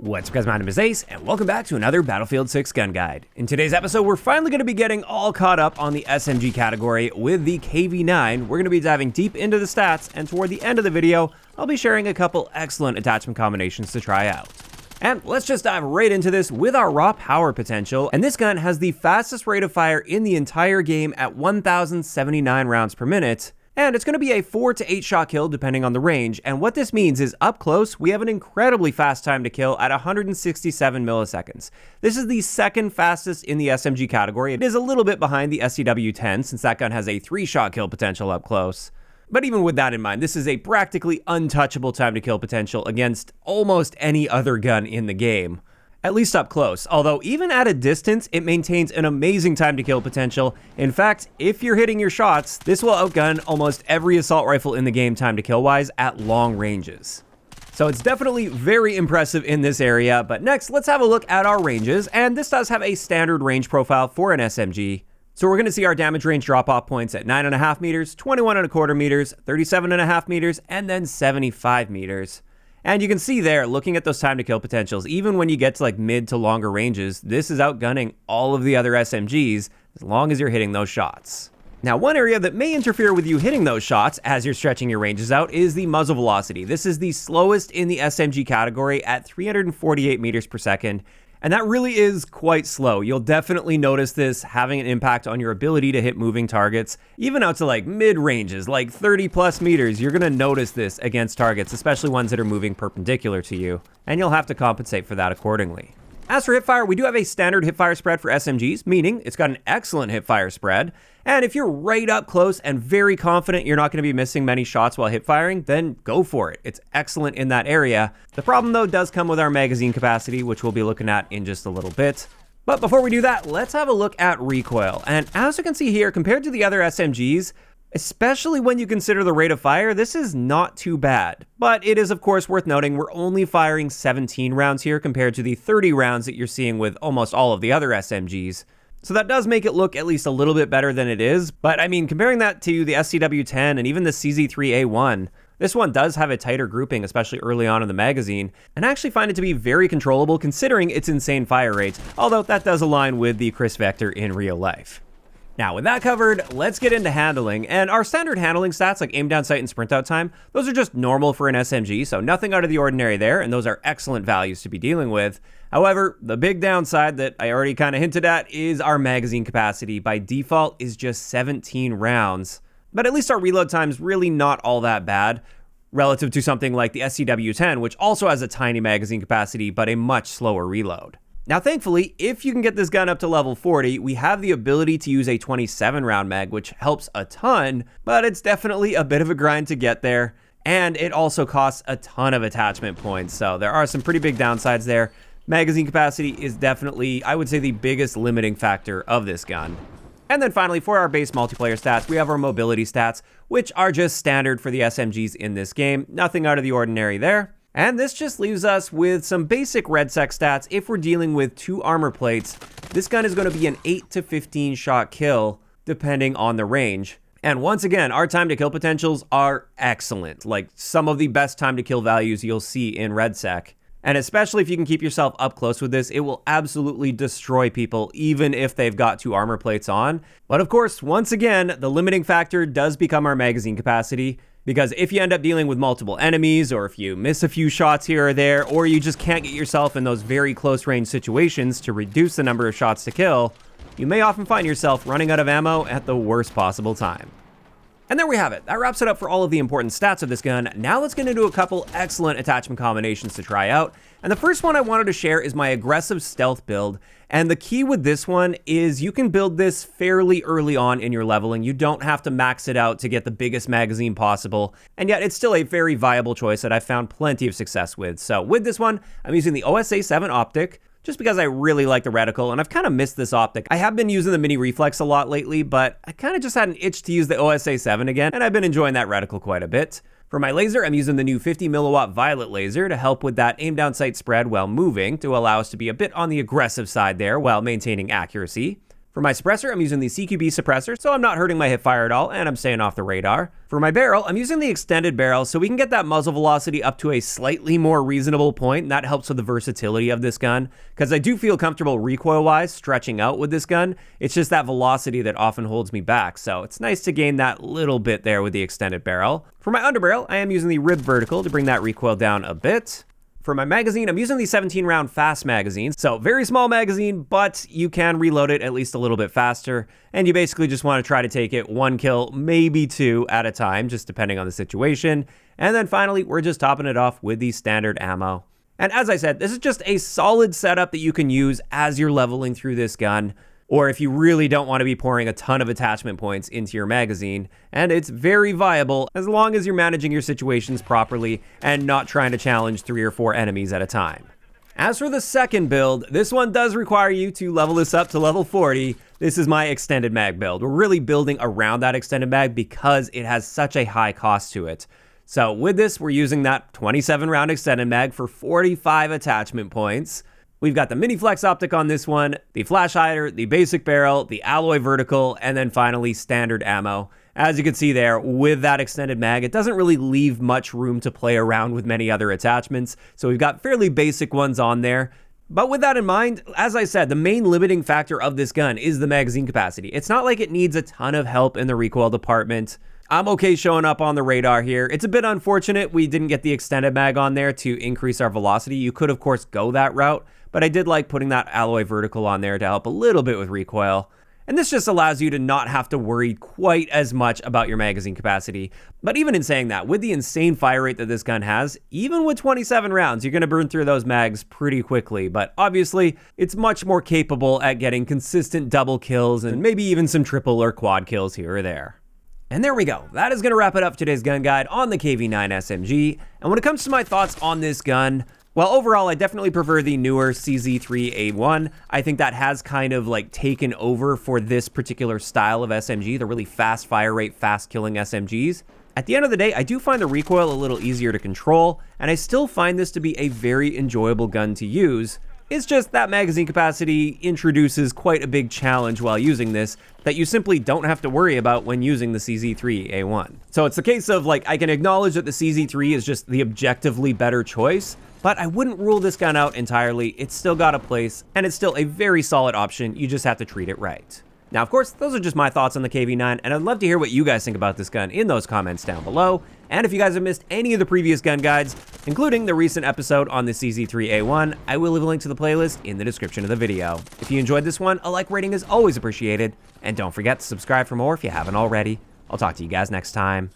What's up guys, my name is Ace, and welcome back to another Battlefield 6 gun guide. In today's episode, we're finally going to be getting all caught up on the SMG category with the KV9. We're going to be diving deep into the stats, and toward the end of the video, I'll be sharing a couple excellent attachment combinations to try out. And let's just dive right into this with our raw power potential, and this gun has the fastest rate of fire in the entire game at 1,079 rounds per minute. And it's going to be a 4 to 8 shot kill depending on the range, and what this means is up close, we have an incredibly fast time to kill at 167 milliseconds. This is the second fastest in the SMG category. It is a little bit behind the SCW-10 since that gun has a 3 shot kill potential up close. But even with that in mind, this is a practically untouchable time to kill potential against almost any other gun in the game. At least up close, although even at a distance, it maintains an amazing time to kill potential. In fact, if you're hitting your shots, this will outgun almost every assault rifle in the game time to kill wise at long ranges. So it's definitely very impressive in this area, but next let's have a look at our ranges, and this does have a standard range profile for an SMG. So we're going to see our damage range drop off points at 9.5 meters, 21.25 meters, 37.5 meters, and then 75 meters. And you can see there, looking at those time to kill potentials, even when you get to like mid to longer ranges, this is outgunning all of the other SMGs as long as you're hitting those shots. Now, one area that may interfere with you hitting those shots as you're stretching your ranges out is the muzzle velocity. This is the slowest in the SMG category at 348 meters per second. And that really is quite slow. You'll definitely notice this having an impact on your ability to hit moving targets, even out to like mid ranges, like 30 plus meters. You're gonna notice this against targets, especially ones that are moving perpendicular to you, and you'll have to compensate for that accordingly. As for hipfire, we do have a standard hipfire spread for SMGs, meaning it's got an excellent hipfire spread. And if you're right up close and very confident you're not going to be missing many shots while hipfiring, then go for it. It's excellent in that area. The problem though does come with our magazine capacity, which we'll be looking at in just a little bit. But before we do that, let's have a look at recoil. And as you can see here, compared to the other SMGs, especially when you consider the rate of fire, this is not too bad. But it is of course worth noting we're only firing 17 rounds here compared to the 30 rounds that you're seeing with almost all of the other SMGs. So that does make it look at least a little bit better than it is. But I mean, comparing that to the SCW-10 and even the CZ3A1, this one does have a tighter grouping, especially early on in the magazine, and I actually find it to be very controllable considering its insane fire rate, although that does align with the Chris Vector in real life. Now, with that covered, let's get into handling, and our standard handling stats like aim down sight and sprint out time, those are just normal for an SMG, so nothing out of the ordinary there, and those are excellent values to be dealing with. However, the big downside that I already kind of hinted at is our magazine capacity by default is just 17 rounds, but at least our reload time's really not all that bad relative to something like the SCW-10, which also has a tiny magazine capacity but a much slower reload. Now, thankfully, if you can get this gun up to level 40, we have the ability to use a 27 round mag, which helps a ton, but it's definitely a bit of a grind to get there. And it also costs a ton of attachment points. So there are some pretty big downsides there. Magazine capacity is definitely, I would say, the biggest limiting factor of this gun. And then finally, for our base multiplayer stats, we have our mobility stats, which are just standard for the SMGs in this game. Nothing out of the ordinary there. And this just leaves us with some basic REDSEC stats. If we're dealing with 2 armor plates, this gun is going to be an 8 to 15 shot kill, depending on the range. And once again, our time to kill potentials are excellent, like some of the best time to kill values you'll see in REDSEC. And especially if you can keep yourself up close with this, it will absolutely destroy people, even if they've got 2 armor plates on. But of course, once again, the limiting factor does become our magazine capacity. Because if you end up dealing with multiple enemies, or if you miss a few shots here or there, or you just can't get yourself in those very close range situations to reduce the number of shots to kill, you may often find yourself running out of ammo at the worst possible time. And there we have it. That wraps it up for all of the important stats of this gun. Now let's get into a couple excellent attachment combinations to try out. And the first one I wanted to share is my aggressive stealth build. And the key with this one is you can build this fairly early on in your leveling. You don't have to max it out to get the biggest magazine possible. And yet it's still a very viable choice that I've found plenty of success with. So with this one, I'm using the OSA 7 optic, just because I really like the reticle, and I've kind of missed this optic. I have been using the mini reflex a lot lately, but I kind of just had an itch to use the OSA 7 again, and I've been enjoying that reticle quite a bit. For my laser, I'm using the new 50 milliwatt violet laser to help with that aim down sight spread while moving, to allow us to be a bit on the aggressive side there while maintaining accuracy. For my suppressor, I'm using the CQB suppressor, so I'm not hurting my hip fire at all, and I'm staying off the radar. For my barrel, I'm using the extended barrel, so we can get that muzzle velocity up to a slightly more reasonable point, and that helps with the versatility of this gun, because I do feel comfortable recoil-wise stretching out with this gun. It's just that velocity that often holds me back, so it's nice to gain that little bit there with the extended barrel. For my underbarrel, I am using the rib vertical to bring that recoil down a bit. For my magazine, I'm using the 17-round fast magazine. So very small magazine, but you can reload it at least a little bit faster. And you basically just want to try to take it 1 kill, maybe 2 at a time, just depending on the situation. And then finally, we're just topping it off with the standard ammo. And as I said, this is just a solid setup that you can use as you're leveling through this gun, or if you really don't want to be pouring a ton of attachment points into your magazine. And it's very viable as long as you're managing your situations properly and not trying to challenge 3 or 4 enemies at a time. As for the second build, this one does require you to level this up to level 40. This is my extended mag build. We're really building around that extended mag because it has such a high cost to it. So with this, we're using that 27-round extended mag for 45 attachment points. We've got the mini flex optic on this one, the flash hider, the basic barrel, the alloy vertical, and then finally standard ammo. As you can see there, with that extended mag, it doesn't really leave much room to play around with many other attachments, so we've got fairly basic ones on there. But with that in mind, as I said, the main limiting factor of this gun is the magazine capacity. It's not like it needs a ton of help in the recoil department. I'm okay showing up on the radar here. It's a bit unfortunate we didn't get the extended mag on there to increase our velocity. You could, of course, go that route, but I did like putting that alloy vertical on there to help a little bit with recoil. And this just allows you to not have to worry quite as much about your magazine capacity. But even in saying that, with the insane fire rate that this gun has, even with 27 rounds, you're going to burn through those mags pretty quickly. But obviously, it's much more capable at getting consistent double kills and maybe even some triple or quad kills here or there. And there we go. That is going to wrap it up for today's gun guide on the KV9 SMG. And when it comes to my thoughts on this gun, well, overall, I definitely prefer the newer CZ3A1. I think that has kind of like taken over for this particular style of SMG, the really fast fire rate, fast killing SMGs. At the end of the day, I do find the recoil a little easier to control, and I still find this to be a very enjoyable gun to use. It's just that magazine capacity introduces quite a big challenge while using this that you simply don't have to worry about when using the CZ3A1. So it's the case of like, I can acknowledge that the CZ3 is just the objectively better choice, but I wouldn't rule this gun out entirely. It's still got a place, and it's still a very solid option. You just have to treat it right. Now, of course, those are just my thoughts on the KV9, and I'd love to hear what you guys think about this gun in those comments down below. And if you guys have missed any of the previous gun guides, including the recent episode on the CZ3A1, I will leave a link to the playlist in the description of the video. If you enjoyed this one, a like rating is always appreciated, and don't forget to subscribe for more if you haven't already. I'll talk to you guys next time.